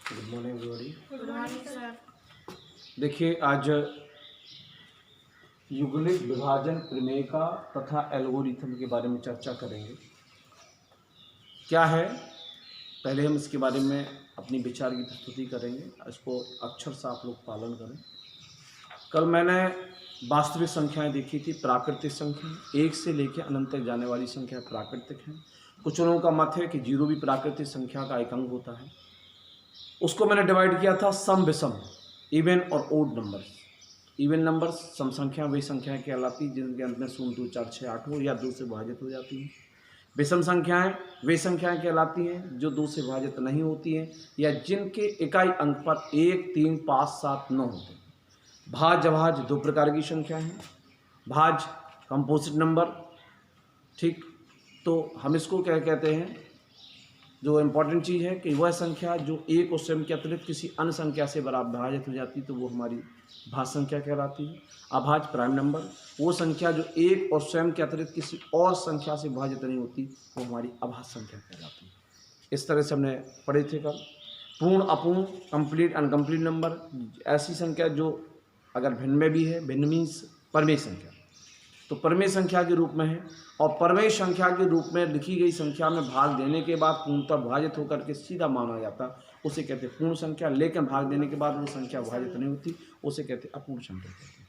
Good morning everybody. Good morning sir. देखिए, आज युग्मिक विभाजन प्रमेय का तथा एल्गोरिथम के बारे में चर्चा करेंगे। क्या है, पहले हम इसके बारे में अपनी विचार की प्रस्तुति करेंगे। इसको अक्षर से आप लोग पालन करें। कल मैंने वास्तविक संख्याएं देखी थी, प्राकृतिक संख्या, 1 से लेकर अनंत तक जाने वाली संख्या प्राकृतिक है। कुछ लोगों का मत है कि 0 भी प्राकृतिक संख्या का एक अंग होता है। उसको मैंने डिवाइड किया था सम विषम, इवन और ओड नंबर। इवन नंबर सम संख्या वही संख्याएं कहलाती जिनके अंत में 0, 2, 4, 6, 8 हो या 2 से विभाजित हो जाती हैं। विषम संख्याएं वे संख्याएं कहलाती हैं जो 2 से विभाजित नहीं होती हैं या जिनके इकाई अंक पर 1, 3, 5, 7, 9 होते हैं। भाज्य अभाज्य 2 प्रकार की संख्या हैं। भाज्य कंपोजिट नंबर, ठीक, तो हम इसको क्या कहते हैं, जो इम्पोर्टेंट चीज़ है कि वह संख्या जो 1 और स्वयं के अतिरिक्त किसी अन्य संख्या से बराबर विभाजित हो जाती है तो वो हमारी भाज्य संख्या कहलाती है। अभाज्य प्राइम नंबर, वो संख्या जो 1 और स्वयं के अतिरिक्त किसी और संख्या से विभाजित नहीं होती वो हमारी अभाज्य संख्या कहलाती है। इस तरह से हमने पढ़े थे कल। पूर्ण, अपूर्ण, कंप्लीट, अनकम्प्लीट नंबर, ऐसी संख्या जो अगर भिन्न में भी है, भिन्न मीन्स परमेय संख्या, तो परमेय संख्या के रूप में है। और परमेय संख्या के रूप में लिखी गई संख्या में भाग देने के बाद पूर्णतः विभाजित होकर के सीधा माना जाता, उसे कहते हैं पूर्ण संख्या। लेकिन भाग देने के बाद वो संख्या विभाजित नहीं होती, उसे कहते हैं अपूर्ण संख्या कहते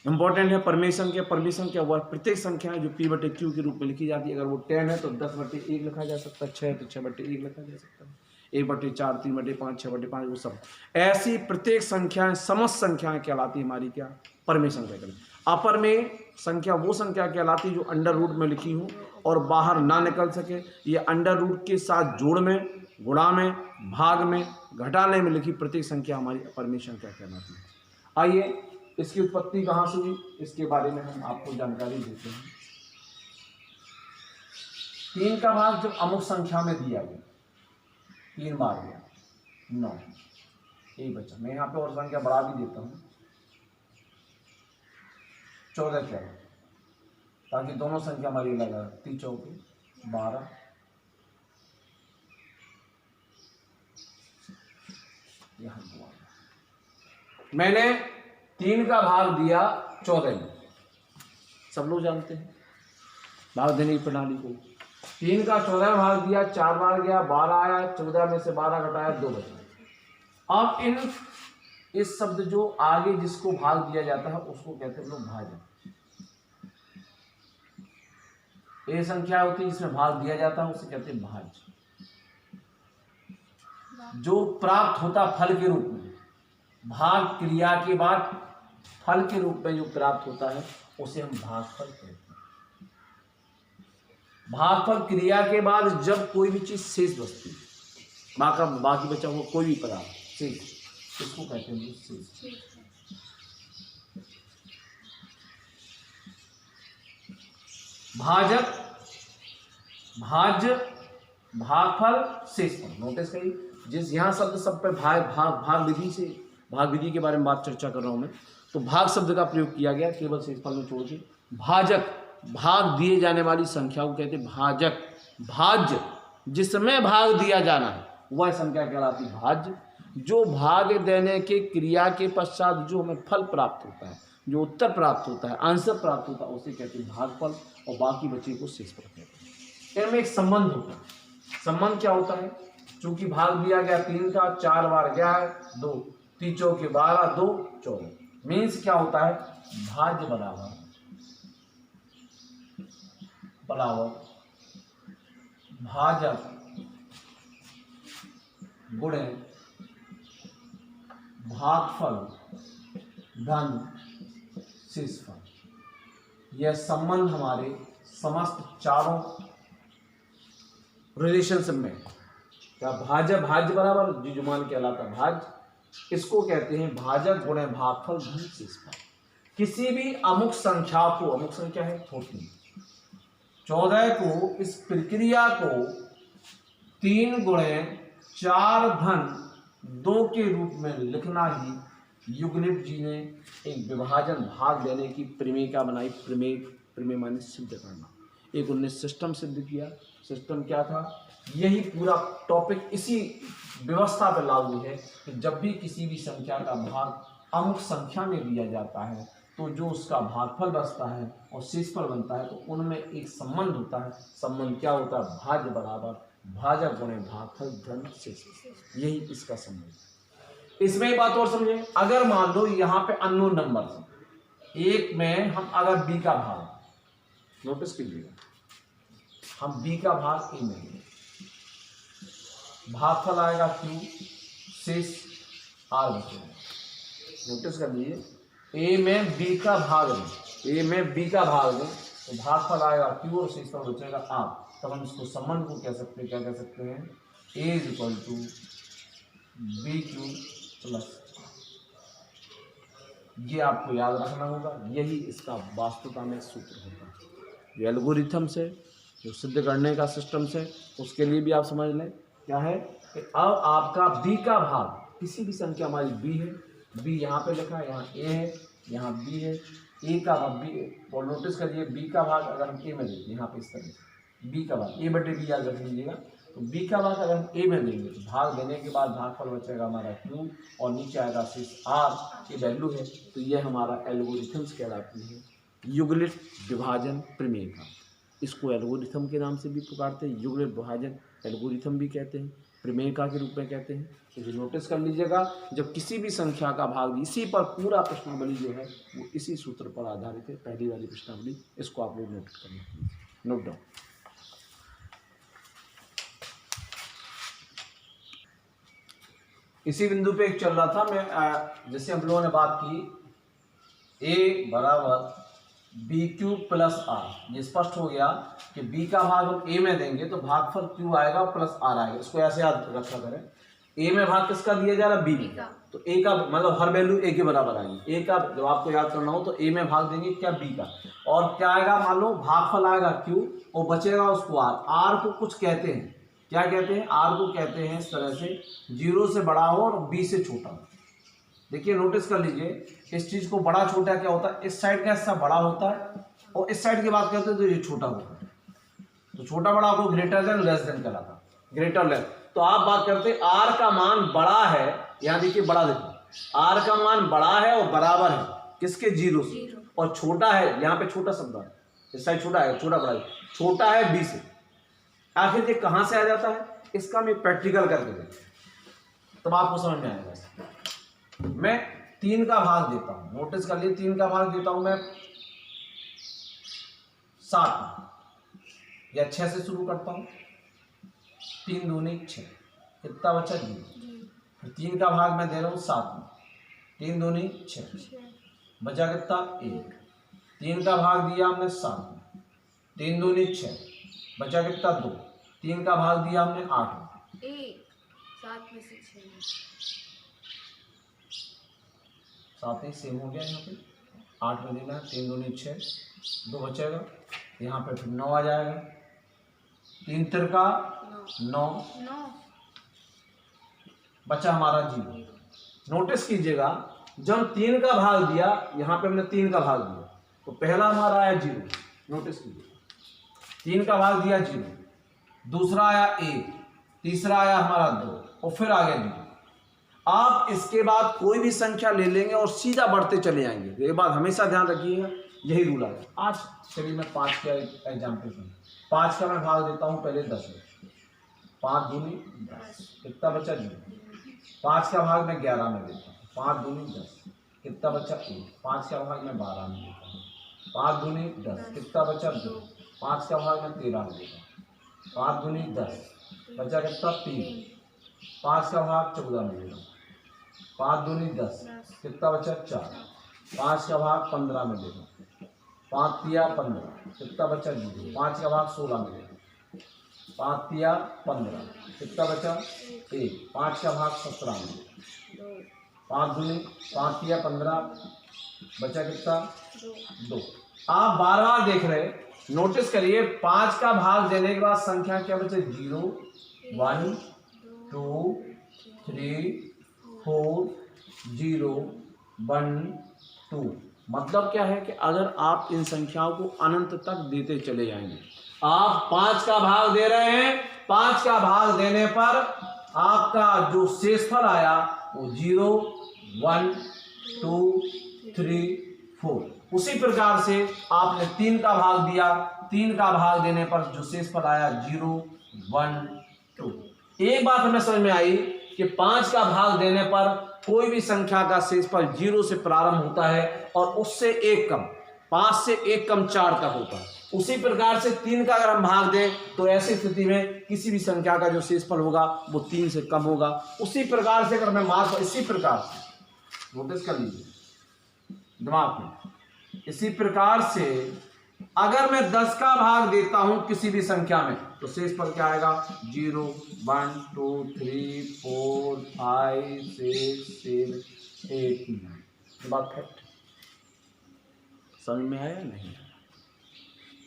हैं। इंपॉर्टेंट है परमेय संख्या। परमेय संख्या वह प्रत्येक संख्या है जो P/Q के रूप में लिखी जाती है। अगर वो 10 है तो 10/1 लिखा जा सकता है, 6 है तो 6/1 लिखा जा सकता है, 1/4, 3/5, 6/5, वो सब ऐसी प्रत्येक संख्याएं समस्त संख्याएं कहलाती हमारी क्या, परमेय संख्या कहलाती। अपरमेय संख्या वो संख्या कहलाती जो अंडर रूट में लिखी हो और बाहर ना निकल सके, ये अंडर रूट के साथ जोड़ में, गुणा में, भाग में, घटाने में लिखी प्रत्येक संख्या हमारी अपरमेय संख्या कहलाती है। आइए, इसकी उत्पत्ति कहाँ से हुई इसके बारे में हम आपको जानकारी देते हैं। 3 का भाग जब अमुक संख्या में दिया गया, 3 बार गया, 9, यही बचा। मैं यहाँ पे और संख्या बढ़ा भी देता हूँ, 14 क्या है, ताकि दोनों संख्या हमारी अलग है। 3 चौके 12, यहाँ 12। मैंने 3 का भाग दिया 14 में। सब लोग जानते हैं भाग देने की प्रणाली को। 3 का 14 में भाग दिया, 4 बार गया, 12 आया, 14 में से 12 घटाया, 2 बचा। अब इस शब्द जो आगे जिसको भाग दिया जाता है उसको कहते हैं लोग भाजक। ये संख्या होती है जिसमें भाग दिया जाता है उसे कहते हैं भाज्य। जो प्राप्त होता फल के रूप में, भाग क्रिया के बाद फल के रूप में जो प्राप्त होता है उसे हम भागफल कहते हैं। भागफल क्रिया के बाद जब कोई भी चीज शेष बचती, बाकी बचा हुआ कोई भी पदार्थ शेष, इसको कहते हैं शेष। भाजक, भाज्य, भागफल, शेषफल। नोटिस करिए, जिस यहाँ शब्द सब पे भाग विधि से, भाग विधि के बारे में बात चर्चा कर रहा हूँ मैं, तो भाग शब्द का प्रयोग किया गया केवल शेषफल में छोड़ के। भाजक, भाग दिए जाने वाली संख्या को कहते हैं भाजक। भाज्य, जिसमें भाग दिया जाना है वह संख्या कहलाती भाज्य। जो भाग देने के क्रिया के पश्चात जो हमें फल प्राप्त होता है, जो उत्तर प्राप्त होता है, आंसर प्राप्त होता है, उसे कहते हैं भागफल, और बाकी बचे को शेषफल कहते हैं। इनमें एक संबंध होता है। संबंध क्या होता है, चूंकि भाग दिया गया 3 का, 4 बार गया है, 2, 3 चौके 12, 2 14, मीन्स क्या होता है, भाज्य बराबर भाजक गुणे भागफल धन शेषफल। यह संबंध हमारे समस्त चारों रिलेशनशिप में क्या, भाज्य बराबर जुमान कहलाता है भाज्य। इसको कहते हैं भाजक गुणे भागफल धन शेषफल। किसी भी अमुक संख्या को, अमुक संख्या है 14 को, इस प्रक्रिया को 3 गुणे 4 धन 2 के रूप में लिखना ही युग्निट जी ने एक विभाजन भाग देने की प्रमेय क्या बनाई। प्रमेय माने सिद्ध करना। एक उन्होंने सिस्टम सिद्ध किया। सिस्टम क्या था, यही पूरा टॉपिक इसी व्यवस्था पर लागू है कि जब भी किसी भी संख्या का भाग अमुक संख्या में दिया जाता है तो जो उसका भागफल बचता है और शेषफल बनता है तो उनमें एक संबंध होता है। संबंध क्या होता है? भाज्य बराबर भाजक गुणे भागफल धन शेषफल, यही इसका संबंध है। इसमें एक बात और समझे, अगर मान लो यहाँ पे अननोन नंबर एक में हम अगर b का भाग, नोटिस कीजिएगा, हम b का भाग a में लेंगे, भागफल आएगा q, शेष r बचेगा। नोटिस कर लीजिए, a में b का भाग लें, a में b का भाग लें तो भागफल आएगा q और शेषफल बचेगा r। तब हम इसको संबंध को कह सकते हैं, क्या कह सकते हैं? a equal to B Q plus, ये आपको याद रखना होगा, यही इसका वास्तवता में सूत्र होता है। ये एल्गोरिथम से जो सिद्ध करने का सिस्टम से, उसके लिए भी आप समझ लें क्या है कि अब आपका b का भाग, किसी भी संख्या हमारी b है, b यहाँ पे लिखा है, यहाँ a है, यहाँ b है, a का भाग b, और नोटिस करिए b का भाग अगर हम a में देते हैं, यहाँ पे इस तरह से b का भाग a बटे b याद रख लीजिएगा, तो b का भाग अगर हम a में देंगे तो भाग देने के बाद भागफल बचेगा हमारा q और नीचे आएगा शेष r, ये वैल्यू है। तो ये हमारा एल्गोरिथम्स कहलाती है, युगलित विभाजन प्रमेय का। इसको एल्गोरिथम के नाम से भी पुकारते हैं, युगलित विभाजन एल्गोरिथम भी कहते हैं, प्रमेयिका के रूप में कहते हैं। तो नोटिस कर लीजिएगा, जब किसी भी संख्या का भाग, इसी पर पूरा प्रश्नावली जो है वो इसी सूत्र पर आधारित है, पहली वाली प्रश्नावली, इसको आप लोग नोट करना, नोट डाउन। इसी बिंदु पे एक चल रहा था, मैं जैसे हम लोगों ने बात की a बराबर बी क्यू प्लस आर, ये स्पष्ट हो गया कि b का भाग हम a में देंगे तो भागफल q आएगा प्लस r आएगा। इसको ऐसे याद रखा करें, a में भाग किसका दिया जा रहा है? b का, तो a का मतलब हर वैल्यू a के बराबर आएगी। a का जब आपको याद करना हो तो a में भाग देंगे क्या? b का, और क्या आएगा? मान लो भागफल आएगा q और बचेगा उसको r। r को कुछ कहते हैं, क्या कहते हैं? r को कहते हैं इस तरह से 0 से बड़ा हो और b से छोटा हो। देखिए नोटिस कर लीजिए, इस चीज को बड़ा छोटा क्या होता है? इस साइड का हिस्सा बड़ा होता है और इस साइड की बात करते हैं तो ये छोटा होता है। तो छोटा बड़ा को ग्रेटर देन लेस देन कहलाता है, ग्रेटर लेस। तो आप बात करते हैं r का मान बड़ा है, यहाँ देखिए बड़ा, देखिए r का मान बड़ा है और बराबर है किसके? 0 से, और छोटा है, यहाँ पे छोटा शब्द है, इस साइड छोटा है, छोटा बड़ा है, छोटा है b से। आखिर ये कहाँ से आ जाता है? इसका मैं प्रैक्टिकल करके देता हूं तब आपको समझ में आएगा। मैं 3 का भाग देता हूं, नोटिस कर लिए, 3 का भाग देता हूं मैं 7 या 6 से शुरू करता हूं, 3 दूनी 6, कितना बचा? 0। 3 का भाग मैं दे रहा हूं 7 में, 3 दूनी 6, बचा कितना? 1। 3 का भाग दिया हमने 7 में, 3 दूनी 6, बचा कितना? 2। 3 का भाग दिया हमने 8 में, 7 में से 6, 7 ही सेम हो गया, यहाँ पे 8 में देना है, 3 दूनी 6, 2 बचेगा, यहाँ पे फिर 9 आ जाएगा, 3 तिरका 9, बचा हमारा 0। नोटिस कीजिएगा, जब 3 का भाग दिया, यहाँ पे हमने 3 का भाग दिया तो पहला हमारा आया 0, नोटिस कीजिए, 3 का भाग दिया 0, दूसरा आया 1, तीसरा आया हमारा 2 और फिर आ गया 0। आप इसके बाद कोई भी संख्या ले लेंगे और सीधा बढ़ते चले जाएंगे। ये बात हमेशा ध्यान रखिएगा, यही रूल है। आज चलिए मैं 5 का एग्जाम्पल दूँ। 5 का मैं भाग देता हूँ पहले 10 में, 5 दूनी 10, कितना बचा? 0। 5 का भाग मैं 11 में देता हूँ, 5 दूनी 10, कितना बचा? 1। 5 का भाग मैं 12 में देता हूँ, 5 दूनी 10, कितना बचा? 2। 5 का भाग मैं 13 में देता हूँ, 5 दूनी 10, बचा कितना? 3। 5 का भाग 14 में देता हूँ, 5 दूनी 10, कितना बचा? 4। 5 का भाग 15 में देता हूँ, 5 तिया 15, कितना बचा? 0। 5 का भाग 16 में देता हूँ, 5 तिया 15, कितना बचा? 1। 5 का भाग 17 में देता हूँ, 5 दूनी 5 तिया 15, बचा कितना? 2। आप बार बार देख रहे, नोटिस करिए, 5 का भाग देने के बाद संख्या क्या बचे? 0, 1, 2, 3, 4, 0, 1, 2। मतलब क्या है कि अगर आप इन संख्याओं को अनंत तक देते चले जाएंगे। आप 5 का भाग दे रहे हैं, 5 का भाग देने पर आपका जो शेषफल आया वो 0, 1, 2, 3, 4। उसी प्रकार से आपने 3 का भाग दिया, 3 का भाग देने पर जो शेषफल आया 0, 1, 2। एक बात हमें समझ में आई कि 5 का भाग देने पर कोई भी संख्या का शेषफल 0 से प्रारंभ होता है और उससे एक कम, 5 से एक कम 4 तक होता है। उसी प्रकार से 3 का अगर हम भाग दें तो ऐसी स्थिति में किसी भी संख्या का जो शेषफल होगा वो 3 से कम होगा। उसी प्रकार से अगर मैं मार्क, इसी प्रकार से नोटिस कर लीजिए दिमाग में, इसी प्रकार से अगर मैं 10 का भाग देता हूं किसी भी संख्या में तो शेषफल क्या आएगा? 0, 1, 2, 3, 4, 5, 6, 7, 8, 9। बात फैक्ट समझ में आया? नहीं।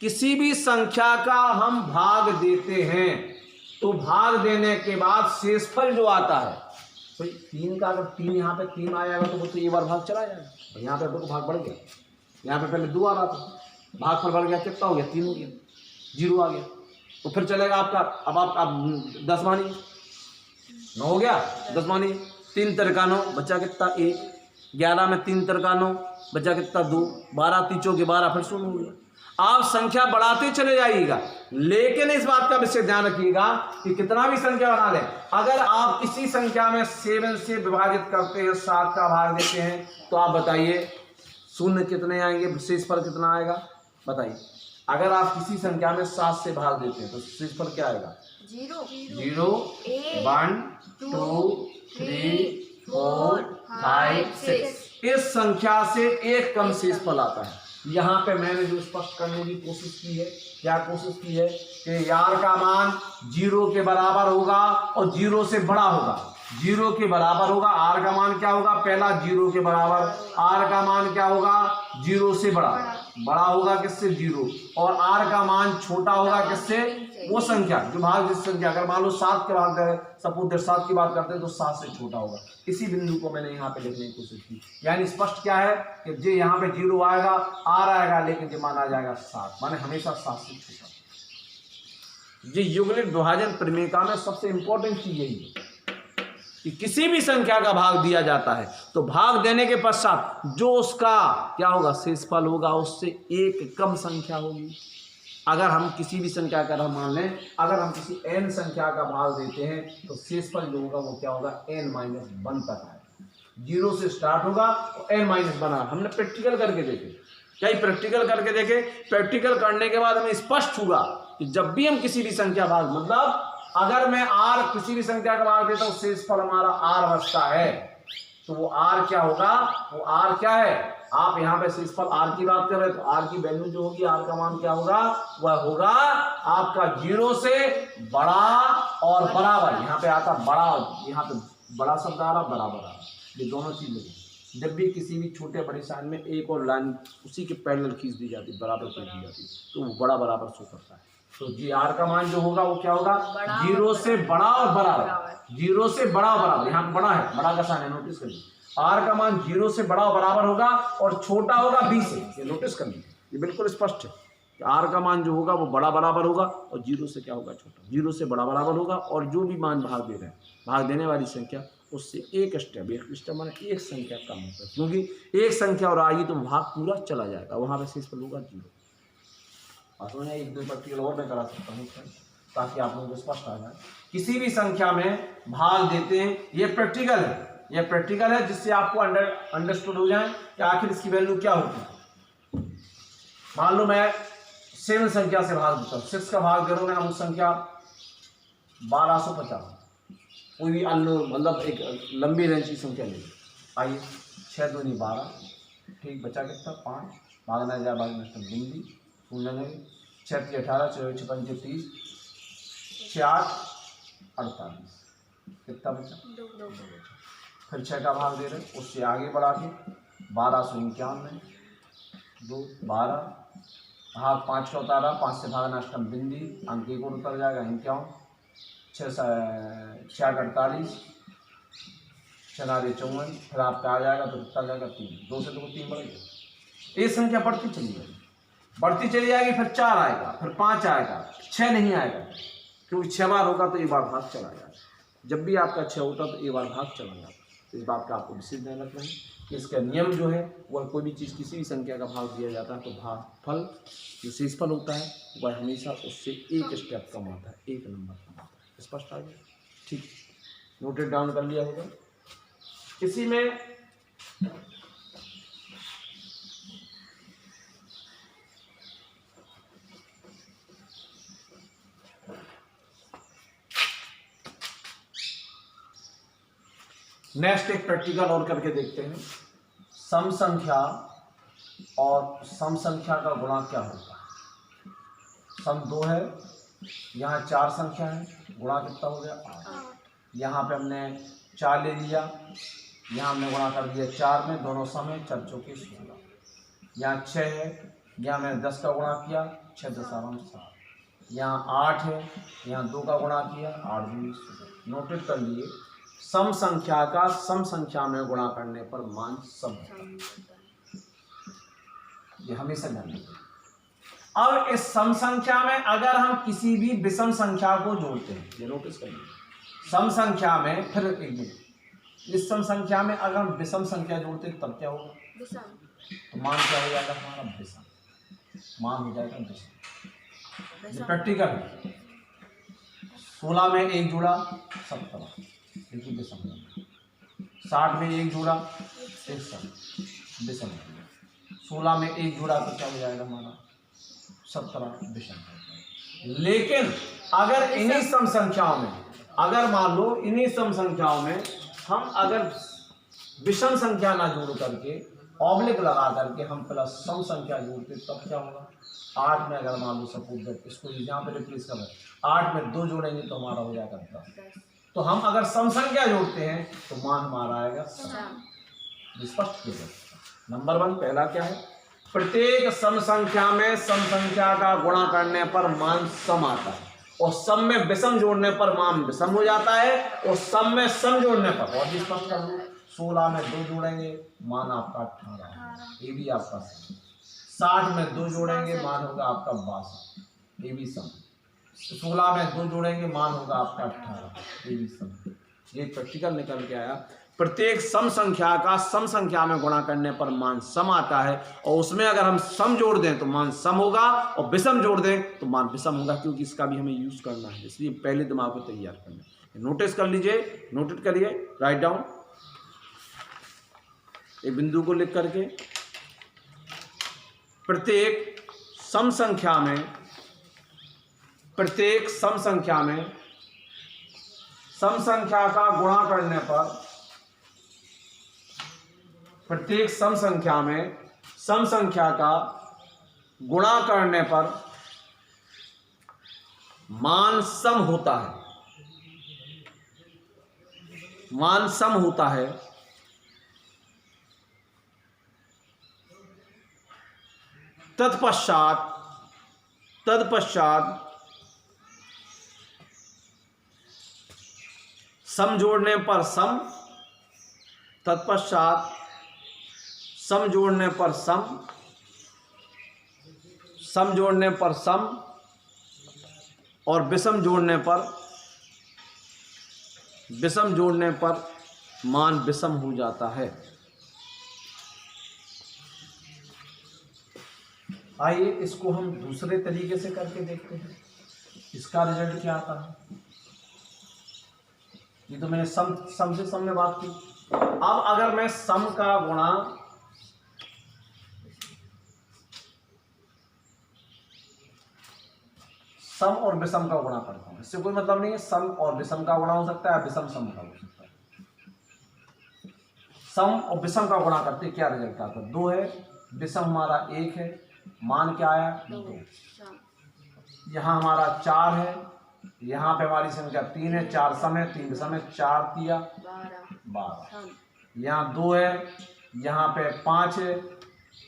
किसी भी संख्या का हम भाग देते हैं तो भाग देने के बाद शेषफल जो आता है, तो 3 का अगर 3 यहाँ पे 3 आएगा तो वो तो ये बार भाग चला जाएगा। यहाँ पे 2 का भाग बढ़ गया, यहाँ पे पहले 2 आ रहा था, भागफल बढ़ गया, कितना हो गया? 3 हो गया, 0 आ गया, तो फिर चलेगा आपका। अब आप 10 मानिए, 9 हो गया, 10 मानिए, 3 तिरका 9 बच्चा कितना? 1। 11 में 3 तिरका 9 बच्चा कितना? 2। 12 तीचों के 12 फिर 16 हो गया। आप संख्या बढ़ाते चले जाइएगा, लेकिन इस बात का विशेष ध्यान रखिएगा कि कितना भी संख्या बना लें, अगर आप इसी संख्या में 7 से विभाजित करते हैं, 7 का भाग देते हैं, तो आप बताइए शून्य कितने आएंगे? शेषफल कितना आएगा बताइए? अगर आप किसी संख्या में 7 से भाग देते हैं तो शेषफल क्या आएगा? 0, 1, 2, 3, 4, 5, 6। इस संख्या से एक कम शेषफल आता है। यहाँ पे मैंने जो स्पष्ट करने की कोशिश की है, क्या कोशिश की है कि यार का मान 0 के बराबर होगा और 0 से बड़ा होगा। 0 के बराबर होगा, आर का मान क्या होगा? पहला 0 के बराबर, आर का मान क्या होगा? 0 से बड़ा होगा किससे? 0। और आर का मान छोटा होगा किससे? वो संख्या जो भाग, जिस संख्या, अगर मान लो 7 के भाग करें, सपोज 7 की बात करते हैं तो 7 से छोटा होगा। इसी बिंदु को मैंने यहाँ पे लिखने की कोशिश की। यानी स्पष्ट क्या है कि जो यहाँ पे 0 आएगा, आर आएगा, लेकिन जो मान आ जाएगा 7, माने हमेशा 7 से छोटा। ये युग्मित विभाजन प्रमेय में सबसे इंपॉर्टेंट चीज यही है कि किसी भी संख्या का भाग दिया जाता है तो भाग देने के पश्चात जो उसका क्या होगा? शेषफल होगा, उससे एक कम संख्या होगी। अगर हम किसी भी संख्या का मान लें, अगर हम किसी n संख्या का भाग देते हैं तो शेषफल जो होगा वो क्या होगा? n-1 तक आएगा। 0 से स्टार्ट होगा और n-1 हमने प्रैक्टिकल करके देखे। क्या प्रैक्टिकल करके देखे? प्रैक्टिकल करने के बाद हमें स्पष्ट हुआ कि जब भी हम किसी भी संख्या भाग, मतलब अगर मैं r किसी भी संख्या का भाग देता हूं, शेषफल हमारा r बचता है, तो वो r क्या होगा? वो r क्या है? आप यहाँ पे शेषफल r की बात कर रहे हैं तो r की वैल्यू जो होगी, r का मान क्या होगा? वह होगा आपका 0 से बड़ा और बराबर। यहाँ पे आता बड़ा, यहाँ पे बड़ा शब्द आ रहा, बराबर आ रहा, ये दोनों चीजें। जब भी किसी भी छोटे बड़े साइन में एक और लाइन उसी के पैरेलल खींच दी जाती है, बराबर खींच दी जाती है, तो वो बड़ा बराबर शो करता है। तो जी आर का मान जो होगा वो क्या होगा? 0 से बड़ा और बराबर। 0 से बड़ा और बराबर, यहाँ पे बड़ा है, बड़ा का साइन है, नोटिस करिए। आर का मान 0 से बड़ा और बराबर होगा और छोटा होगा b से, ये नोटिस कर लीजिए, ये बिल्कुल स्पष्ट है कि आर का मान जो होगा वो बड़ा बराबर होगा और 0 से क्या होगा? छोटा। 0 से बड़ा बराबर होगा और जो भी मान भाग दे रहे हैं, भाग देने वाली संख्या, उससे एक स्टेप माने एक संख्या कम होगा, क्योंकि एक संख्या और आएगी तो भाग पूरा चला जाएगा, वहां पे शेषफल होगा 0। एक दो प्रैक्टिकल और मैं करा सकता हूँ ताकि आप लोगों को स्पष्ट आ जाए। किसी भी संख्या में भाग देते हैं, ये प्रैक्टिकल है, ये प्रैक्टिकल है जिससे आपको अंडरस्टूड हो जाए कि आखिर इसकी वैल्यू क्या होती है। मान लो मैं 7 संख्या से भाग देता हूँ, 6 का भाग दे रहा हूँ, हम उस संख्या 1250, कोई भी मतलब एक लंबी रेंज की संख्या ले। आइए 6 दूनी 12, ठीक, बचा कितना? 5, भागना जाए भाग नष्टम बिंदी, 6 18, 6 5 30, 6 8 48, कितना बचा? 2 फिर 6 का भाग दे रहे, उससे आगे बढ़ा के 1251, 2 12, भाग 5 का उतारा, 5 से भागना अष्टम बिंदी, अंक 1 और उतर जाएगा 51, 6 48, 6 54, फिर आपका आ जाएगा तो कितना जाएगा? 3, 2 से 2 3 बढ़ गया। ये संख्या बढ़ती चली जाएगी, बढ़ती चली जाएगी, फिर 4 आएगा, फिर 5 आएगा, 6 नहीं आएगा, क्योंकि 6 बार होगा तो एक बार भाग चला जाएगा। जब भी आपका 6 होता तो एक बार भाग चला जाता। तो इस बात का आपको विशेष ध्यान रखना है कि इसका नियम जो है वह कोई भी चीज़ किसी भी संख्या का भाग दिया जाता है तो भाग फल जो शेषफल होता है वह हमेशा उससे एक स्टेप कम आता है, एक नंबर कम आता है। स्पष्ट आ गया? ठीक, नोटेड डाउन कर लिया होगा। इसी में नेक्स्ट एक प्रैक्टिकल और करके देखते हैं। सम संख्या और सम संख्या का गुणा क्या होता है। सम 2 है, यहाँ 4 संख्या है, गुणा कितना हो गया 8। यहाँ पे हमने 4 ले लिया, यहाँ हमने गुणा कर दिया 4 में, दोनों सम है, 4 चौके 16। यहाँ 6 है, यहाँ मैंने 10 का गुणा किया, 6 10 आराम 7। यहाँ 8 है, यहाँ 2 का गुणा किया, 8 2 16। नोटेड कर लिए, सम संख्या का सम संख्या में गुणा करने पर मान सम होता है। ये हमेशा ध्यान रखिए। अब इस सम संख्या में अगर हम किसी भी विषम संख्या को जोड़ते हैं, ये नोटिस करिए, सम संख्या में फिर एक मिनट, इस सम संख्या में अगर हम विषम संख्या जोड़ते हैं तब क्या होगा, तो मान क्या हो जाएगा हमारा विषम, मान हो जाएगा विषम। ये प्रैक्टिकल है। 16 में 1 जुड़ा 17, देखिए विषम। 60 में 1 जुड़ा 61, विषम। 16 में 1 जुड़ा तो क्या हो जाएगा हमारा 17, विषम। लेकिन अगर इन्हीं सम संख्याओं में, अगर मान लो इन्हीं सम संख्याओं में हम अगर विषम संख्या ना जोड़ करके ऑब्लिक लगा करके हम प्लस सम संख्या जोड़ते तब क्या होगा। 8 में अगर मान लो सपोज दैट, इसको यहाँ पे रिप्लेस कर रहे हैं, 8 में 2 जोड़ेंगे तो हमारा हो जाएगा 10। तो हम अगर सम संख्या जोड़ते हैं तो मान हमारा आएगा सम। स्पष्ट किया जाए। नंबर 1 पहला क्या है, प्रत्येक सम संख्या में सम संख्या का गुणा करने पर मान सम आता है, और सम में विषम जोड़ने पर मान विषम हो जाता है, और सम में सम जोड़ने पर, और भी स्पष्ट कर दो, 16 में 2 जोड़ेंगे मान आपका 18, ये भी आपका सम। 60 में 2 जोड़ेंगे मान होगा आपका 62, ये भी सम। 16 में 2 जोड़ेंगे मान होगा आपका 18, ये भी सम। ये प्रैक्टिकल निकल के आया। प्रत्येक सम संख्या का सम संख्या में गुणा करने पर मान सम आता है, और उसमें अगर हम सम जोड़ दें तो मान सम होगा, और विषम जोड़ दें तो मान विषम होगा, क्योंकि इसका भी हमें यूज करना है, इसलिए पहले दिमाग को तैयार करना है। नोटिस कर लीजिए, नोटेट करिए, राइट डाउन एक बिंदु को लिख करके। प्रत्येक सम संख्या में सम संख्या का गुणा करने पर, प्रत्येक सम संख्या में सम संख्या का गुणा करने पर मान सम होता है, मान सम होता है। तत्पश्चात सम जोड़ने पर सम, तत्पश्चात सम जोड़ने पर सम, सम जोड़ने पर सम, और विषम जोड़ने पर मान विषम हो जाता है। आइए इसको हम दूसरे तरीके से करके देखते हैं, इसका रिजल्ट क्या आता है। ये तो मैंने सम से सम में बात की। अब अगर मैं सम का गुणा सम और विषम का गुणा करता हूं, इससे कोई मतलब नहीं है, सम और विषम का गुणा हो सकता है, विषम सम का हो सकता है। सम और विषम का गुणा करते क्या रिजल्ट आता है, 2 है, विषम हमारा 1 है, मान क्या आया 2। यहाँ हमारा 4 है, यहाँ पे हमारी संख्या 3 है, 4 सम है, 3 विषम है, 4 दिया 12। यहाँ 2 है, यहाँ पे 5 है,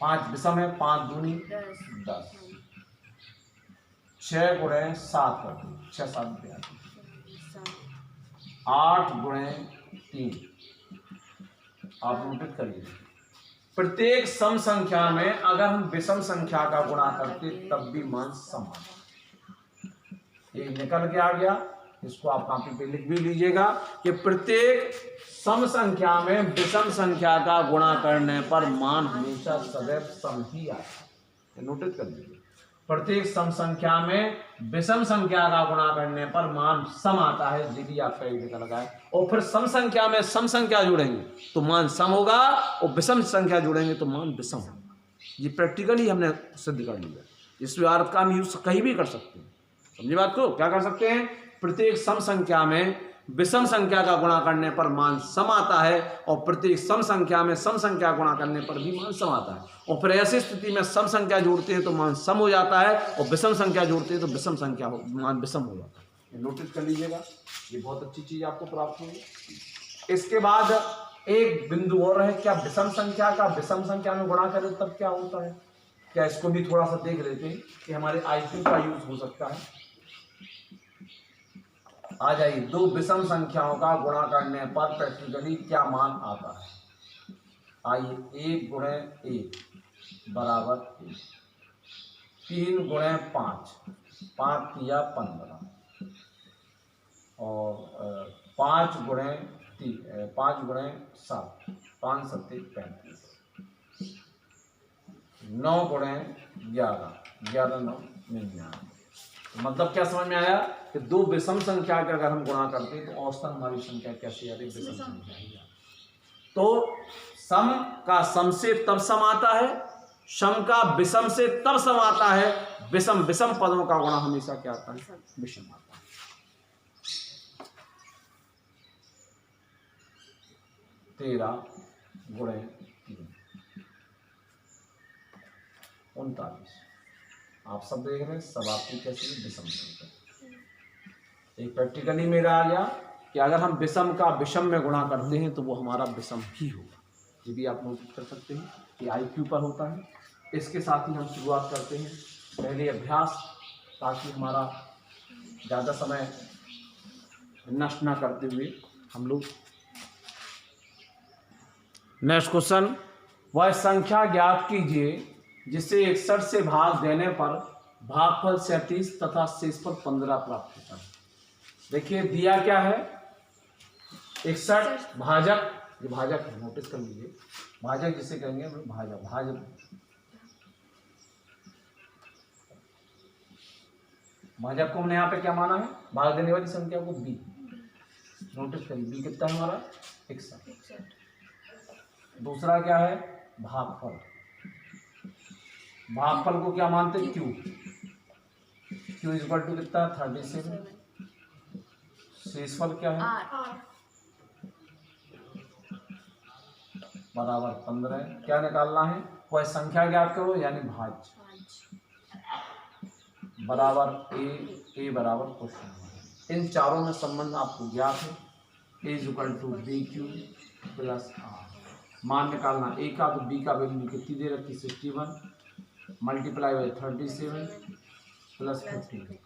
5 विषम है, 5 दूनी 10। 6 गुणे 7 कर दो, 6 7 8 गुणे 3। आप नोटिस करिए, प्रत्येक सम संख्या में अगर हम विषम संख्या का गुणा करते तब भी मान सम आता। ये निकल के आ गया। इसको आप कॉपी पे लिख भी लीजिएगा कि प्रत्येक सम संख्या में विषम संख्या का गुणा करने पर मान हमेशा सदैव सम ही आता है। नोटिस कर लीजिए, प्रत्येक सम संख्या में विषम संख्या का गुणा करने पर मान सम आता है। दीदी आपका एक लिखा लगा है। और फिर सम संख्या में सम संख्या जोड़ेंगे तो मान सम होगा, और विषम संख्या जोड़ेंगे तो मान विषम होगा। ये प्रैक्टिकली हमने सिद्ध कर लिया। इस व्यवहार का हम यूज कहीं भी कर सकते हैं। समझे बात को? क्या कर सकते हैं? प्रत्येक सम संख्या में विषम संख्या का गुणा करने पर मान सम आता है, और प्रत्येक सम संख्या में सम संख्या गुणा करने पर भी मान सम आता है। और फिर ऐसी स्थिति में सम संख्या जोड़ते हैं तो मान सम हो जाता है, और विषम संख्या जोड़ते हैं तो विषम संख्या मान विषम हो जाता है। नोटिस कर लीजिएगा, ये बहुत अच्छी चीज आपको प्राप्त होगी। इसके बाद एक बिंदु और है, क्या विषम संख्या का विषम संख्या में गुणा करें तब क्या होता है? क्या इसको भी थोड़ा सा देख लेते हैं कि हमारे IQ का यूज हो सकता है। आ जाइए, दो विषम संख्याओं का गुणा करने पर प्रैक्टिकली क्या मान आता है? आइए, 1 गुणे 1 बराबर 1, 3 गुणे 5, 5 तिया 15, और 5 गुणे 7, 5 सत्ते 35, 9 गुणे 11, 11 9 99। मतलब क्या समझ में आया कि दो विषम संख्या का अगर हम गुणा करते हैं तो औसतन हमारी संख्या कैसी आ रही? विषम संख्या ही आ रही। तो सम का सम से तब सम आता है, सम का विषम से तब सम आता है, विषम विषम पदों का गुणा हमेशा क्या आता है? विषम आता है। 13 गुणे 3 39। आप सब देख रहे हैं, सब आपकी कैसी विषम संख्या। एक प्रैक्टिकली मेरा आ गया कि अगर हम विषम का विषम में गुणा करते हैं तो वो हमारा विषम ही होगा। ये भी आप नोटिस कर सकते हैं कि IQ पर होता है। इसके साथ ही हम शुरुआत करते हैं पहले अभ्यास, ताकि हमारा ज़्यादा समय नष्ट ना करते हुए हम लोग। नेक्स्ट क्वेश्चन, वह संख्या ज्ञात कीजिए जिसे 61 से भाग देने पर भागफल 37 तथा शेषफल 15 प्राप्त होता है। देखिए दिया क्या है? 61 भाजक, ये भाजक है, नोटिस कर लीजिए। भाजक जिसे कहेंगे हम भाजक, भाजक को हमने यहाँ पे क्या माना है? भाग देने वाली संख्या को b। नोटिस करिए, b कितना है हमारा? 61। दूसरा क्या है? भागफल। भागफल को क्या मानते हैं? q इक्वल टू कितना? 37। शेषफल क्या है? बराबर 15। क्या निकालना है? कोई संख्या ज्ञात करो, यानी भाज्य बराबर a बराबर क्वेश्चन। इन चारों में संबंध आपको ज्ञात है। a equal to BQ plus r। मान निकालना a का, तो b का वैल्यू कितनी दे रखी? 61 मल्टीप्लाई बाई 37 प्लस 15।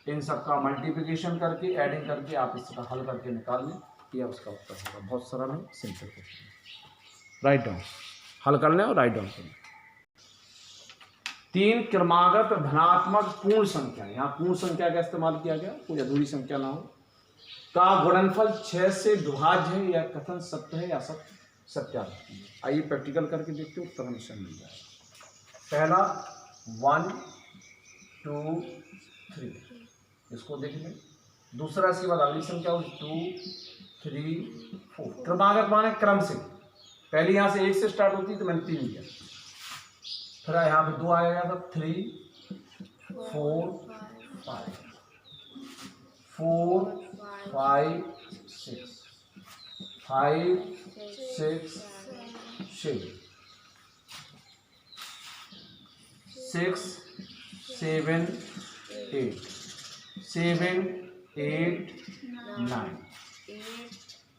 इन सबका मल्टीप्लिकेशन करके, एडिंग करके आप इसका हल करके निकाल लें, यह उसका उत्तर होगा। बहुत सरल है, सिंपल क्वेश्चन। राइट डाउन, हल कर लें और राइट डाउन करें। 3 क्रमागत धनात्मक पूर्ण संख्या, यहाँ पूर्ण संख्या का इस्तेमाल किया गया, कोई अधूरी संख्या ना हो, का गुणनफल 6 से विभाज्य है, या कथन सत्य है या सत्यार्थ है। आइए प्रैक्टिकल करके देखते हो, उत्तर हमेशा मिल जाएगा। पहला 1 2 3, इसको देख लें। दूसरा इसके बाद अगली संख्या होगी 2 3 4। क्रमागत माने क्रम से, पहले यहाँ से 1 से स्टार्ट होती है तो मैंने 3 लिया, फिर यहाँ पे 2 आएगा था, 3 4 5 4 5 6 5 6 7 6 7 8 7 8 9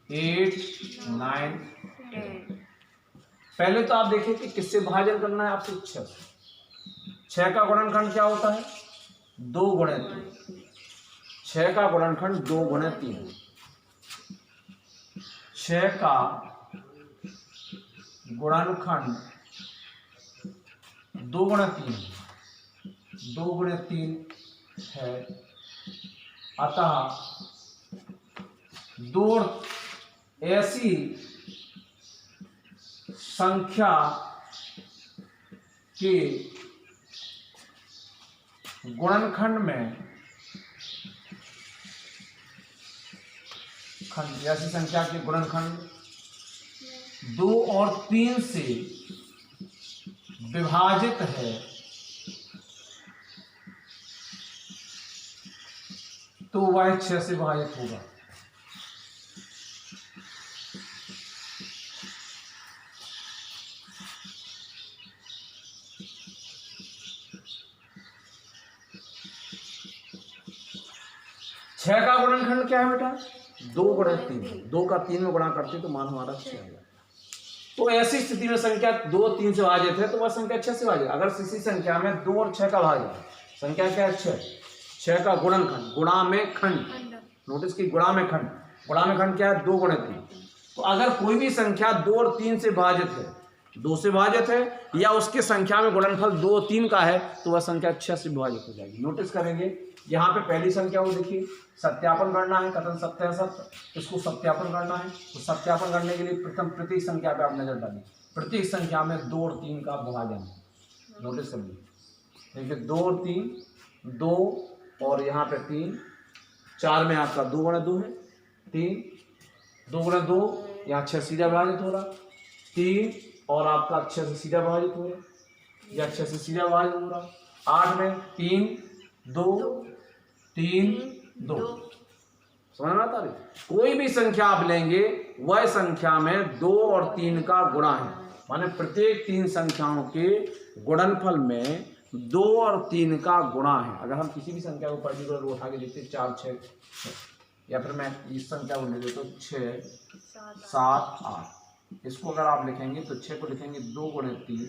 8 9 10। पहले तो आप देखिए कि किससे भाजन करना है आपसे? 6 से। 6 का गुणनखंड क्या होता है? 2 गुणे 3। 6 का गुणनखंड 2 गुणे 3। 6 का गुणनखंड 2 गुणे 3, 2 गुणे 3 है, अतः दो ऐसी संख्या के गुणनखंड में ऐसी संख्या के गुणनखंड 2 और 3 से विभाजित है तो वह 6 से विभाजित होगा। छह का गुणनखंड क्या है बेटा? 2 गुणा 3। 2 का 3 में गुणा करते तो मान हमारा 6 आएगा। तो ऐसी स्थिति में संख्या 2 3 से विभाजित है तो वह संख्या 6 से विभाजित। अगर किसी संख्या में 2 और 6 का भाजन, संख्या क्या है? 6 का गुणनखंड, गुणा में खंड, नोटिस की गुणा में खंड, गुणा में खंड क्या है? 2 गुणा 3। तो अगर कोई भी संख्या 2 और 3 से विभाजित है, 2 से विभाजित है या उसके संख्या में गुणनफल 2 3 का है तो वह संख्या 6 से विभाजित हो जाएगी। नोटिस करेंगे यहाँ पे पहली संख्या को देखिए, सत्यापन करना है, कथन सत्य है सत्य, इसको सत्यापन करना है। तो सत्यापन करने के लिए प्रथम प्रत्येक संख्या पे आप नजर डालिए। प्रत्येक संख्या में 2 और 3 का विभाजन है। नोटिस करिए, देखिए 2 और 3, 2 और यहाँ पे 3, 4 में आपका 2 गुणा 2 है, 3, 2 गुणा 2, यहाँ 6 सीधा विभाजित हो रहा, 3 और आपका 6 से सीधा विभाजित हो रहा, या 6 से सीधा विभाजित हो रहा। 8 में 3 2 3 2, समझ में आता है? कोई भी संख्या आप लेंगे वह संख्या में 2 और 3 का गुणा है, माने प्रत्येक 3 संख्याओं के गुणनफल में 2 और 3 का गुणा है। अगर हम किसी भी संख्या को पर्टिकुलर उठा के देखते 4 6 या फिर मैं इस संख्या को ले लेता हूँ 6 7 8, इसको अगर आप लिखेंगे तो 6 को लिखेंगे 2 गुणे 3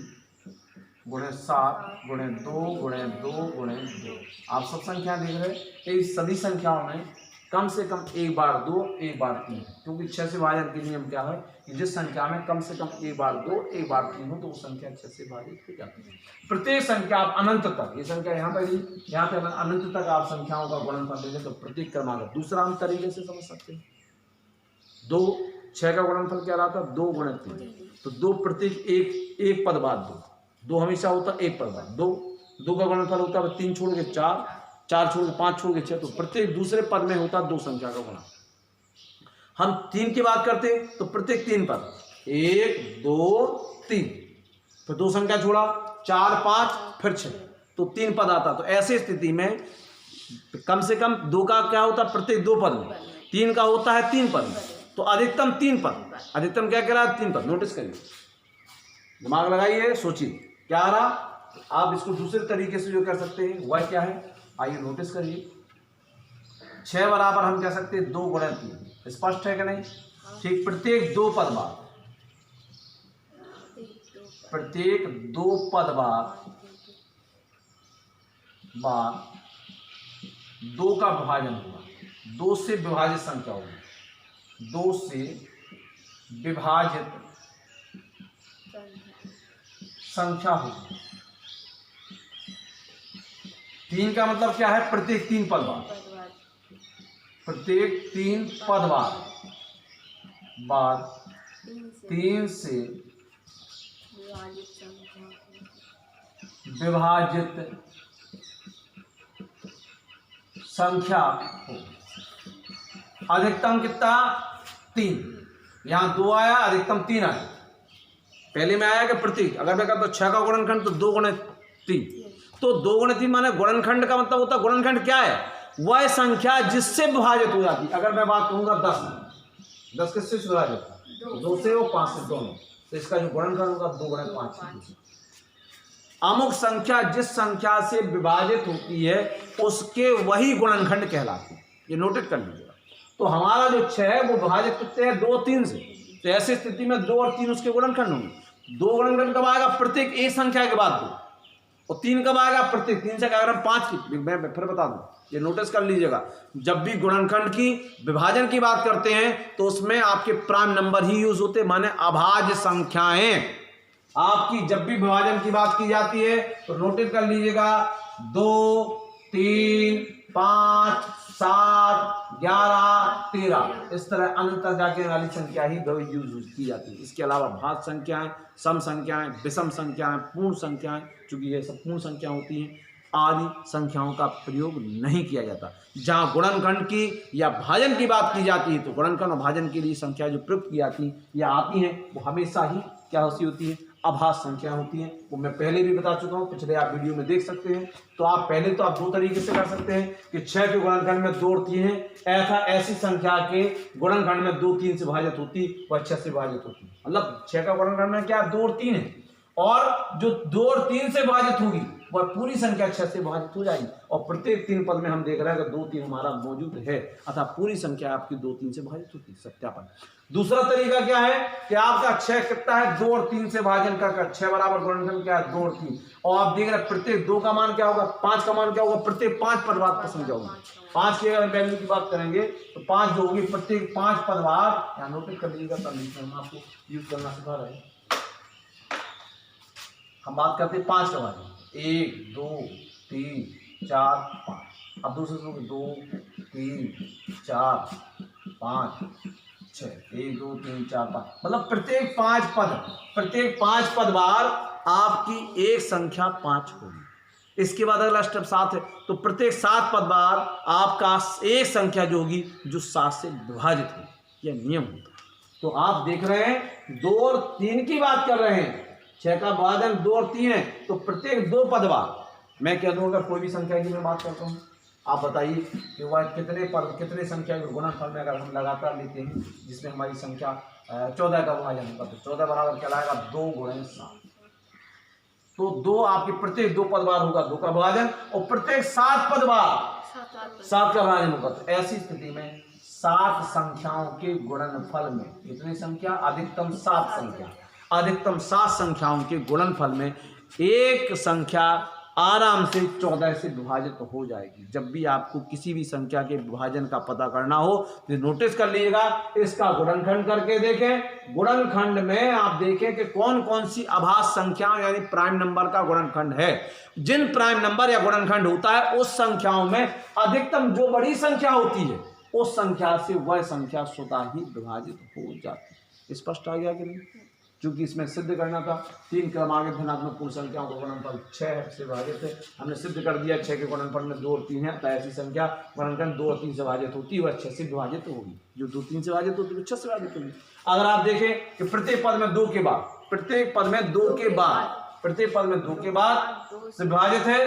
गुणे 7 गुणे 2 गुणे 2 गुणे 2। आप सब संख्या देख रहे हैं, इस सभी संख्याओं में कम से कम एक बार 2 एक बार 3, क्योंकि 6 से विभाजन के नियम क्या है कि जिस संख्या में कम से कम एक बार 2 एक बार 3 हो तो वो संख्या 6 से विभाजित हो जाती है। प्रत्येक संख्या आप अनंत तक, ये संख्या यहाँ पर ही, यहाँ पे अनंत तक आप संख्याओं का गुणनफल ले लें तो प्रत्येक क्रमांक दूसरा हम तरीके से समझ सकते हैं। 2 6 का गुणनफल क्या रहा था? 2 गुणे 3, तो 2 प्रत्येक एक पद बाद 2 हमेशा होता एक पद बाद 2 का गुणनफल होता है 3 छोड़ के 4, 4 छोड़ के 5 छोड़ के 6, तो प्रत्येक दूसरे पद में होता 2 संख्या का गुणा। हम 3 की बात करते तो प्रत्येक 3 पद 1 2 3, फिर 2 संख्या छोड़ा 4 5 फिर 6, तो 3 पद आता। तो ऐसी स्थिति में कम से कम 2 का क्या होता है? प्रत्येक 2 पद में, 3 का होता है 3 पद में, तो अधिकतम 3 पद। अधिकतम क्या कह रहा है? 3 पद। नोटिस करिए, दिमाग लगाइए, सोचिए क्या आ रहा। आप इसको दूसरे तरीके से जो कर सकते हैं वह क्या है? आइए नोटिस करिए, 6 बराबर हम कह सकते हैं 2 गुणे 3, स्पष्ट है कि नहीं? ठीक, प्रत्येक 2 पद बाद, प्रत्येक 2 पद बाद 2 का विभाजन हुआ, 2 से विभाजित संख्या होगी, 2 से विभाजित संख्या होगी। 3 का मतलब क्या है? प्रत्येक 3 पद बाद, प्रत्येक 3 पद बाद 3 से विभाजित संख्या हो। अधिकतम कितना? 3, यहाँ 2 आया, अधिकतम 3 आया। पहले में आया कि प्रतीक, अगर मैं कहता 6 का गुणनखंड तो 2 गुणे 3, तो 2 गुणे 3 माने गुणनखंड का मतलब होता, गुणनखंड क्या है? वह संख्या जिससे विभाजित हो जाती। अगर मैं बात कहूंगा 10 किससे विभाजित? 2 से और 5 से, दोनों, तो इसका जो गुणनखंड होगा 2 गुणे 5। अमुक संख्या जिस संख्या से विभाजित होती है उसके वही गुणनखंड कहलाते हैं। ये नोटेट कर लीजिएगा। तो हमारा जो 6 है वो विभाजित कितने हैं? 2 3 से। तो ऐसी स्थिति में 2 और 3 उसके गुणनखंड होंगे। 2 गुणनखंड कब आएगा? प्रत्येक एक संख्या के बाद 2, और 3 कब आएगा? प्रत्येक 3 से अगर हम 5 की, मैं फिर बता दूं, ये नोटिस कर लीजिएगा, जब भी गुणनखंड की विभाजन की बात करते हैं तो उसमें आपके प्राइम नंबर ही यूज होते, माने अभाज्य संख्याएं। आपकी जब भी विभाजन की बात की जाती है तो नोटिस कर लीजिएगा 2 3 5 7, 11, 13 इस तरह अनंत जाके वाली संख्या ही यूज की जाती है। इसके अलावा भाज्य संख्याएं, सम संख्याएं, विषम संख्याएं, पूर्ण संख्याएं, चूंकि ये सब पूर्ण संख्या होती हैं, आदि संख्याओं का प्रयोग नहीं किया जाता। जहां गुणनखंड की या भाजन की बात की जाती है तो गुणनखंड और भाजन के लिए संख्या जो प्रयुक्त की जाती है या आती हैं वो हमेशा ही क्या होती है, अभाज्य संख्या होती हैं। वो मैं पहले भी बता चुका हूं, पिछले आप वीडियो में देख सकते हैं। तो आप पहले तो आप दो तरीके से कर सकते हैं कि 6 के गुणनखंड में 2 और 3 है, ऐसी संख्या के गुणनखंड में 2 3 से विभाजित होती वह 6 से विभाजित होती। मतलब 6 का गुणनखंड में क्या 2 और 3 है, और जो 2 और 3 से विभाजित होगी वह पूरी संख्या 6 से विभाजित हो जाएगी। और प्रत्येक 3 पद में हम देख रहे हैं कि 2 3 हमारा मौजूद है, अतः पूरी संख्या आपकी 2 3 से विभाजित होती है। सत्यापन। दूसरा तरीका क्या है कि आपका 6 कितना है, 2 और 3 से भाजन का 6 बराबर गुणनखंड क्या है 2 और 3, और आप देख रहे हैं प्रत्येक 2 का मान क्या होगा, 5 का मान क्या होगा, प्रत्येक 5 पद बाद पर संख्या होगी। 5 की अगर वैल्यू की बात करेंगे तो 5 जो होगी प्रत्येक 5 पद बाद, यहाँ नोटिस कर लीजिएगा, तब हम आपको यूज करना सिखा रहे हैं। हम बात करते हैं 5 का मान, 1 2 3 4 5। अब दूसरे सूत्र 2 3 4 5 6, 1 2 3 4 5, मतलब प्रत्येक 5 पद बार आपकी एक संख्या 5 होगी। इसके बाद अगला स्टेप 7 है, तो प्रत्येक 7 पद बार आपका एक संख्या जो होगी जो 7 से विभाजित होगी। यह नियम होता है। तो आप देख रहे हैं 2 और 3 की बात कर रहे हैं, 6 का विभाजन 2 और 3 है, तो प्रत्येक 2 पद बार मैं कह दूंगा कोई भी संख्या की मैं बात करता हूँ, आप बताइए कि वह कितने संख्या के गुणनफल में अगर हम लगातार लेते हैं जिसमें हमारी संख्या 14 का विभाजन होगा तो 14 बराबर क्या लाएगा 2 × 7। तो 2 आपके प्रत्येक 2 पद बार होगा 2 का विभाजन, और प्रत्येक 7 पद बार 7 का विभाजन होगा। तो ऐसी स्थिति में 7 संख्याओं के गुणनफल में कितनी संख्या, अधिकतम 7 संख्याओं के गुणनफल में एक संख्या आराम से 14 से विभाजित हो जाएगी। जब भी आपको किसी भी संख्या के विभाजन का पता करना हो तो नोटिस कर लीजिएगा, इसका गुणनखंड करके देखें। गुणनखंड में आप देखें कि कौन कौन सी अभाज्य संख्या यानी प्राइम नंबर का गुणनखंड है। जिन प्राइम नंबर या गुणनखंड होता है उस संख्याओं में अधिकतम जो बड़ी संख्या होती है उस संख्या से वह संख्या स्वतः ही विभाजित हो जाती है। स्पष्ट आ गया कि नहीं? क्योंकि इसमें सिद्ध करना था 3 क्रमांकित धनात्मक पूर्ण संख्याओं का गुणनफल 6 से विभाजित है, हमने सिद्ध कर दिया 6 के गुणनफल में 2 और 3 है, तो ऐसी संख्या गुणनखंड 2 और 3 से विभाजित होती है वह 6 से विभाजित होगी। जो 2 3 से विभाजित होती है 6 से विभाजित होगी। अगर आप देखें कि प्रत्येक पद में 2 के बाद प्रत्येक पद में 2 के बाद से विभाजित है,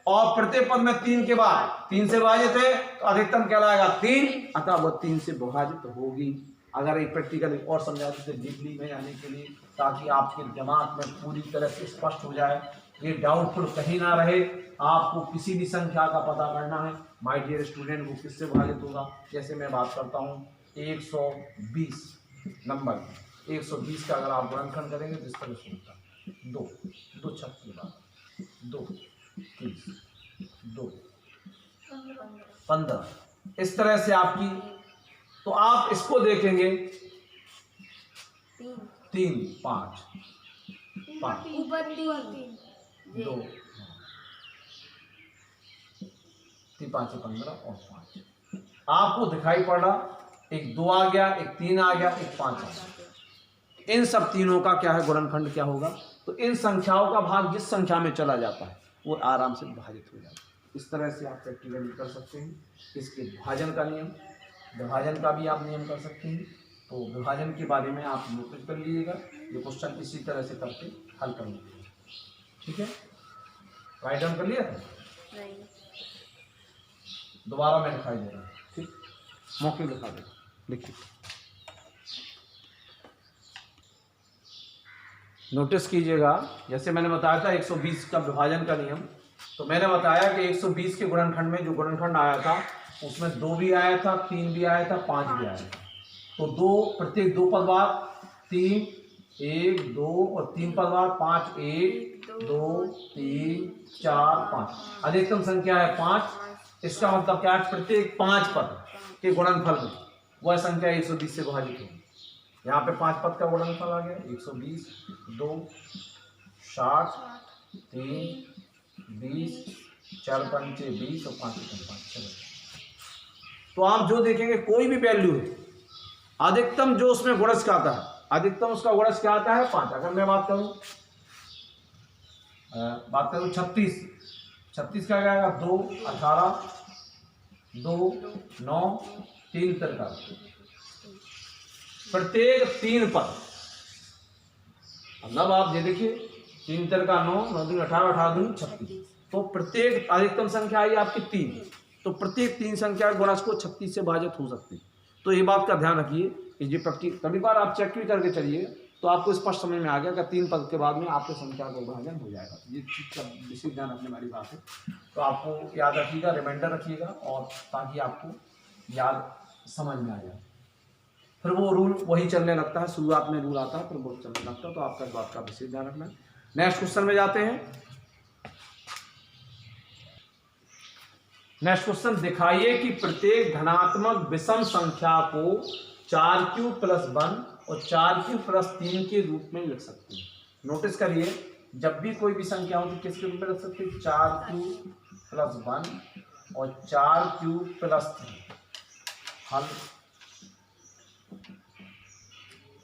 और प्रत्येक पद में 3 के बाद 3 से विभाजित है, तो अधिकतम क्या लाएगा 3, अतः वह 3 से विभाजित होगी। अगर एक प्रैक्टिकल और समझा देते डीपली में आने के लिए, ताकि आपके दिमाग में पूरी तरह से स्पष्ट हो जाए, ये डाउटफुल कहीं ना रहे। आपको किसी भी संख्या का पता करना है माय डियर स्टूडेंट, वो किससे विभाजित होगा। जैसे मैं बात करता हूँ 120 नंबर, 120 का अगर आप गुणनखंड करेंगे जिस तरह से होता है 2 छक के बाद 2 30 2 15, इस तरह से आपकी, तो आप इसको देखेंगे 3 5 2 3 5 15 और 5 आपको दिखाई पड़ रहा, एक 2 आ गया, एक 3 आ गया, एक 5 आ गया। इन सब तीनों का क्या है गुणनखंड क्या होगा, तो इन संख्याओं का भाग जिस संख्या में चला जाता है वो आराम से विभाजित हो जाता है। इस तरह से आप प्रैक्टिकली कर सकते हैं। इसके विभाजन का नियम, विभाजन का भी आप नियम कर सकते हैं। तो विभाजन के बारे में आप नोटिस कर लीजिएगा, ये क्वेश्चन इसी तरह से करके हल कर लीजिएगा। ठीक है, राइट डाउन कर लिया था, दोबारा मैं दिखाई दे रहा हूँ, ठीक, मौके दिखा दे, देखिए नोटिस कीजिएगा। जैसे मैंने बताया था 120 का विभाजन का नियम, तो मैंने बताया कि 120 के गुणनखंड में जो गुणनखंड आया था उसमें 2 भी आया था, 3 भी आया था, 5 भी आया था। तो 2 प्रत्येक 2 पद बाद 3 1 2 और 3 पद बाद 5 1 2 3 4 5, अधिकतम संख्या है 5। इसका मतलब क्या है, प्रत्येक 5 पद के गुणनफल में वह संख्या 120 से विभाजित होगी। यहाँ पे 5 पद का गुणनफल आ गया 120, 2 60 3 20 4 5 20 और 5 5 6। तो आप जो देखेंगे कोई भी वैल्यू है, अधिकतम जो उसमें गुणज क्या आता है, अधिकतम उसका गुणज क्या आता है 5। अगर मैं बात करूं 36, 36 क्या आएगा 2, 18, 2, 9, 3 का प्रत्येक 3 पद, मतलब आप ये देखिए 3 का 9, 9 दूनी 18, 18 दूनी 36, तो प्रत्येक अधिकतम संख्या आई आपकी 3, तो प्रत्येक 3 संख्या गुणज को 36 से भाजित हो सकती है। तो ये बात का ध्यान रखिए कि ये प्रैक्टिस कभी बार आप चेक भी करके चलिए तो आपको स्पष्ट समझ में आ गया कि 3 पद के बाद में आपके संख्या का विभाजन हो जाएगा। ये चीज का विशेष ध्यान रखने वाली बात है, तो आपको याद रखिएगा, रिमाइंडर रखिएगा, और ताकि आपको याद समझ में आ जाए। फिर वो रूल वही चलने लगता है, शुरुआत में रूल आता है फिर वो चलने लगता है, तो आपका इस बात का विशेष ध्यान रखना है। नेक्स्ट क्वेश्चन में जाते हैं। नेक्स्ट क्वेश्चन, दिखाइए कि प्रत्येक धनात्मक विषम संख्या को 4q + 1 और 4q + 3 के रूप में लिख सकते हैं। नोटिस करिए, जब भी कोई भी संख्या होती है किसके रूप में लिख सकते हैं, 4q + 1 और 4q + 3। हल,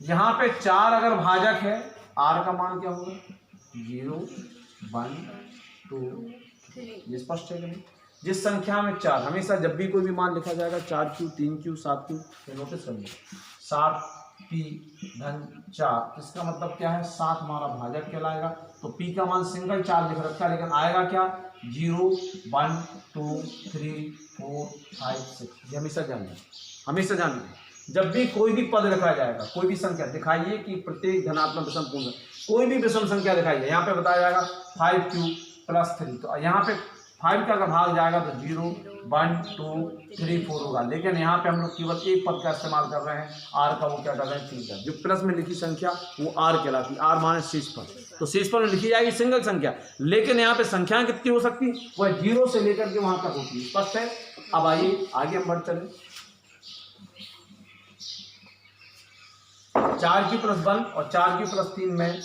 यहां पे 4 अगर भाजक है, r का मान क्या होगा 0, 1, 2, 3। ये स्पष्ट है कि नहीं? जिस संख्या में 4, हमेशा जब भी कोई भी मान लिखा जाएगा 4q, 3q, 7q, ये नोटिस करिए 7p धन 4, इसका मतलब क्या है 7 हमारा भाजक कहलाएगा। तो p का मान सिंगल 4 लिख रखा है, लेकिन आएगा क्या 0, 1, 2, 3, 4, 5, 6। ये हमेशा जानिए, हमेशा जानिए, जब भी कोई भी पद लिखा जाएगा, कोई भी संख्या, दिखाइए कि प्रत्येक धनात्मक विषम पूर्ण, कोई भी विषम संख्या दिखाइए, यहाँ पे बताया जाएगा 5q + 3, तो यहाँ पे 5 का अगर भाग जाएगा तो 0, 1, 2, 3, 4 होगा। लेकिन यहाँ पे हम लोग केवल एक पद का इस्तेमाल कर रहे हैं, r का, वो क्या कर रहे हैं 3 का। जो प्लस में लिखी संख्या वो r कहलाती है, r माने शीर्ष पद, तो शीर्ष पद में लिखी जाएगी सिंगल संख्या, लेकिन यहाँ पे संख्याएं कितनी हो सकती, वह 0 से लेकर के वहां तक होती है। स्पष्ट है? अब आइए आगे हम बढ़ चले। 4q + 1 और 4q + 3 में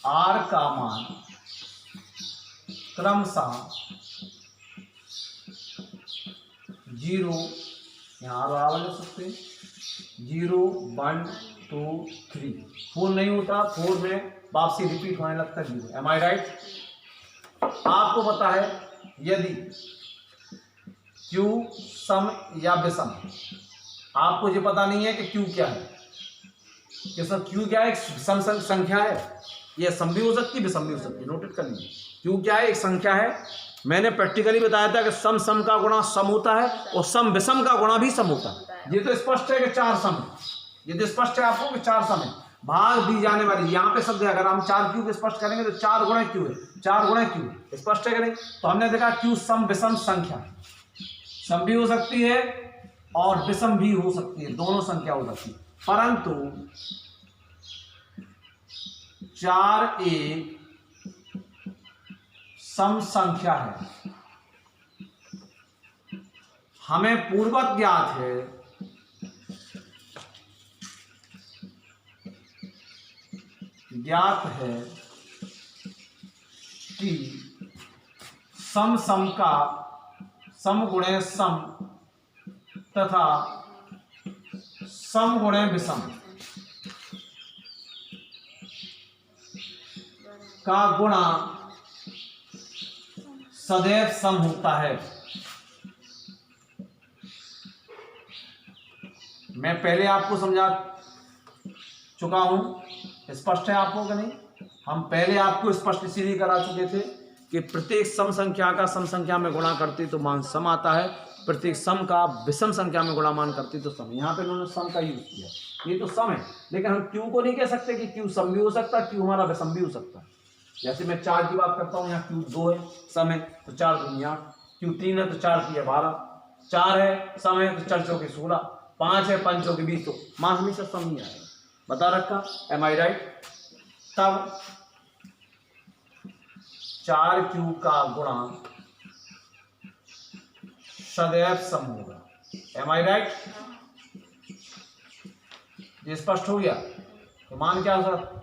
r का मान क्रमशः 0, यहाँ बराबर लिख सकते हैं 0, 1, 2, 3, 4 नहीं होता, 4 में वापसी रिपीट होने लगता है 0। एम आई राइट? आपको पता है यदि q सम या विषम, आपको ये पता नहीं है कि q क्या है, कि सर q क्या है, एक सम संख्या है, यह सम भी हो सकती है विषम भी हो सकती है। नोटेट कर लीजिए, q क्या है, एक संख्या है। मैंने प्रैक्टिकली बताया था कि सम सम का गुणा सम होता है और सम विषम का गुणा भी सम होता है। ये तो स्पष्ट है कि 4 सम है, ये तो स्पष्ट है आपको कि 4 सम है। भाग दी जाने वाली यहाँ पे शब्द है, अगर हम 4q को स्पष्ट करेंगे तो 4 गुणा q है, 4 गुणा q, स्पष्ट है कि नहीं? तो हमने देखा q सम विषम संख्या, सम भी हो सकती है और विषम भी हो सकती है, दोनों संख्या हो सकती है, परंतु 4 एक सम संख्या है। हमें पूर्वत ज्ञात है कि सम सम का सम गुणे सम तथा सम गुणे विषम का गुणा सदैव सम होता है। मैं पहले आपको समझा चुका हूं, स्पष्ट है आपको कि नहीं? हम पहले आपको स्पष्ट इसीलिए करा चुके थे कि प्रत्येक सम संख्या का सम संख्या में गुणा करते तो मान सम आता है, प्रत्येक सम का विषम संख्या में गुणा मान करते तो सम। यहाँ पे उन्होंने सम का यूज किया, ये तो सम है, लेकिन हम क्यू को नहीं कह सकते कि क्यू सम भी हो सकता है, क्यू हमारा विषम भी हो सकता है। जैसे मैं 4 की बात करता हूँ, यहाँ क्यू 2 है, सम है तो 4 दूनी 8, क्यू 3 है तो 4 की 12, 4 है सम है तो 4 चौके 16, 5 है 5 चौके 20, तो मान हमेशा सम ही आएगा। बता रखा, एम आई राइट? तब 4q का गुणा सदैव सम होगा। एम आई राइट? ये स्पष्ट हो गया? तो मान क्या होगा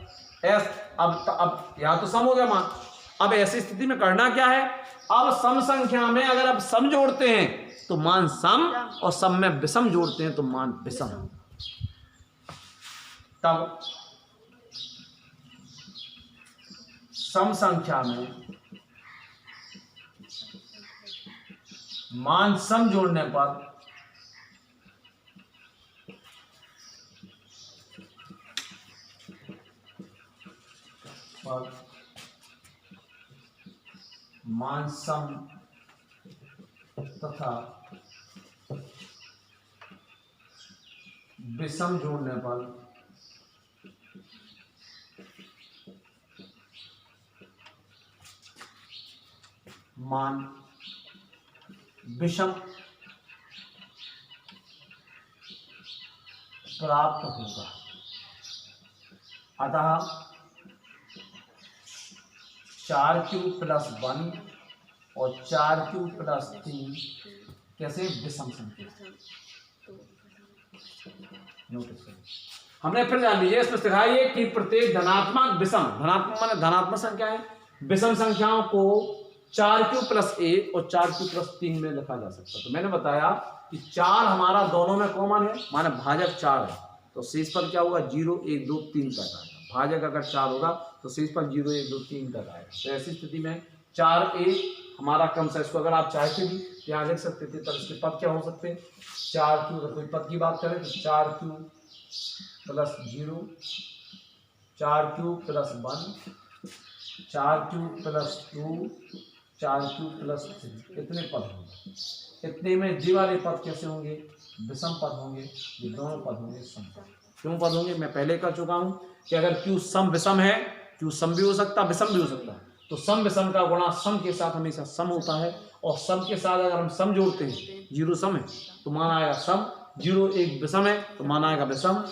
एस, अब यहाँ तो सम हो गया मान। अब ऐसी स्थिति में करना क्या है, अब सम संख्या में अगर आप सम जोड़ते हैं तो मान सम, और सम में विषम जोड़ते हैं तो मान विषम। तब सम संख्या में मान सम जोड़ने पर मान सम तथा विषम जोड़ने पर मान विषम प्राप्त होगा। अतः 4q+1 और 4q+3 कैसे विषम संख्या। नोटिस करें, हमने फिर जान लीजिए, इसमें सिखाइए कि प्रत्येक धनात्मक विषम, धनात्मक माने धनात्मक संख्या है, विषम संख्याओं को 4q+1 और 4q+3 में लिखा जा सकता है। तो मैंने बताया कि 4 हमारा दोनों में कॉमन है, माने भाजक 4 है, तो शेष पर क्या होगा 0 1 2 3 तक आएगा। भाजक अगर 4 होगा तो शेष पर 0 1 2 3 तक आएगा। तो ऐसी स्थिति में 4a हमारा क्रम है, इसको अगर आप चाहते भी यहाँ लिख सकते थे, तब इसके पद क्या हो सकते हैं 4q, अगर कोई पद की बात करें तो 4q+0, 4q+1, 4q+2, 4q+3, इतने पद होंगे। इतने में जी वाले पद कैसे होंगे, विषम पद होंगे, ये दोनों पद होंगे सम पद। क्यों पद होंगे, मैं पहले कह चुका हूं कि अगर q सम विषम है, q सम भी हो सकता है विषम भी हो सकता है, तो सम विषम का गुणा सम के साथ हमेशा सम होता है, और सम के साथ अगर हम सम जोड़ते हैं, 0 सम है तो मान आएगा सम, 0 1 विषम है तो मान आएगा विषम,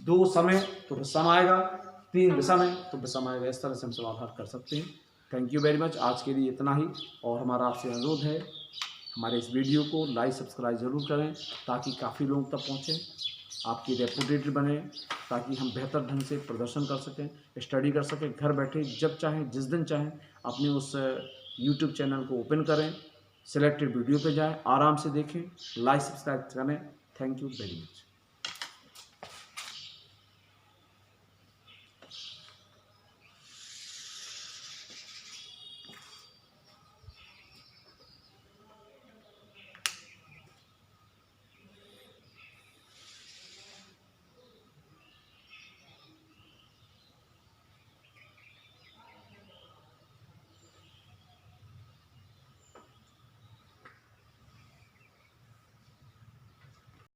2 सम है तो सम आएगा, 3 विषम है तो विषम आएगा। इस तरह से हम समाधान कर सकते हैं। Thank you very much. आज के लिए इतना ही, और हमारा आपसे अनुरोध है हमारे इस वीडियो को लाइक सब्सक्राइब जरूर करें ताकि काफ़ी लोगों तक पहुँचे, आपकी रेपुटेटेड बने, ताकि हम बेहतर ढंग से प्रदर्शन कर सकें, स्टडी कर सकें, घर बैठे जब चाहें जिस दिन चाहें अपने उस यूट्यूब चैनल को ओपन करें, सिलेक्टेड वीडियो पे जाएं, आराम से देखें, लाइक सब्सक्राइब करें। Thank you very much.